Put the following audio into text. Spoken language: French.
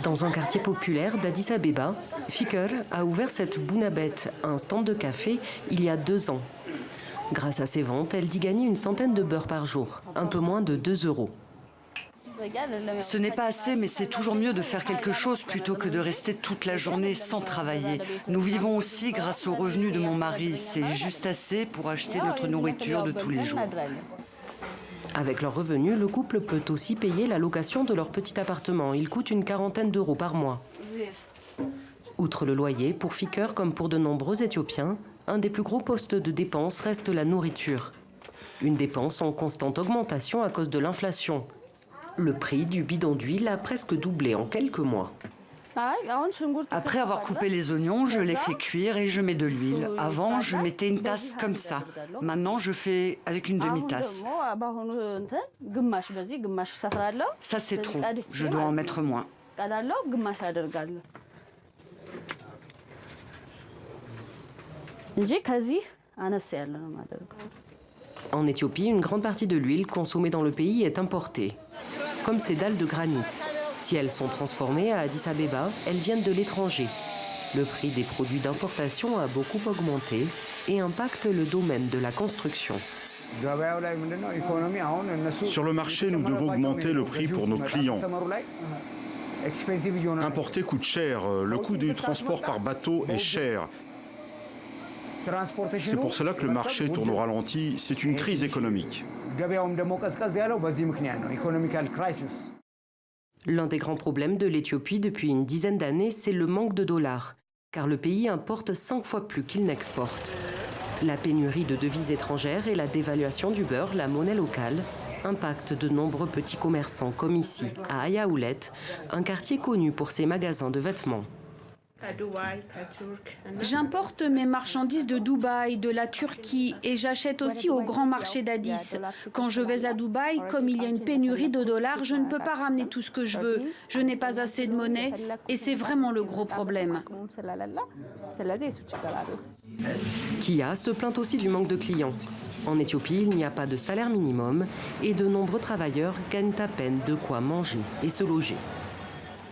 Dans un quartier populaire d'Addis Abeba, Fikr a ouvert cette bounabet, un stand de café, il y a 2 ans. Grâce à ses ventes, elle dit gagner une centaine de beurre par jour, un peu moins de 2 €. Ce n'est pas assez, mais c'est toujours mieux de faire quelque chose plutôt que de rester toute la journée sans travailler. Nous vivons aussi grâce aux revenus de mon mari. C'est juste assez pour acheter notre nourriture de tous les jours. Avec leurs revenus, le couple peut aussi payer la location de leur petit appartement. Il coûte une quarantaine d'euros par mois. Outre le loyer, pour Fikr comme pour de nombreux Éthiopiens, un des plus gros postes de dépenses reste la nourriture. Une dépense en constante augmentation à cause de l'inflation. Le prix du bidon d'huile a presque doublé en quelques mois. Après avoir coupé les oignons, je les fais cuire et je mets de l'huile. Avant, je mettais une tasse comme ça. Maintenant, je fais avec une demi-tasse. Ça, c'est trop. Je dois en mettre moins. En Éthiopie, une grande partie de l'huile consommée dans le pays est importée, comme ces dalles de granit. Si elles sont transformées à Addis Abeba, elles viennent de l'étranger. Le prix des produits d'importation a beaucoup augmenté et impacte le domaine de la construction. Sur le marché, nous devons augmenter le prix pour nos clients. Importer coûte cher, le coût du transport par bateau est cher. C'est pour cela que le marché tourne au ralenti, c'est une crise économique. L'un des grands problèmes de l'Éthiopie depuis une dizaine d'années, c'est le manque de dollars, car le pays importe 5 fois plus qu'il n'exporte. La pénurie de devises étrangères et la dévaluation du beurre, la monnaie locale, impactent de nombreux petits commerçants comme ici, à Ayaoulet, un quartier connu pour ses magasins de vêtements. J'importe mes marchandises de Dubaï, de la Turquie et j'achète aussi au grand marché d'Addis. Quand je vais à Dubaï, comme il y a une pénurie de dollars, je ne peux pas ramener tout ce que je veux. Je n'ai pas assez de monnaie et c'est vraiment le gros problème. Kia se plaint aussi du manque de clients. En Éthiopie, il n'y a pas de salaire minimum et de nombreux travailleurs gagnent à peine de quoi manger et se loger.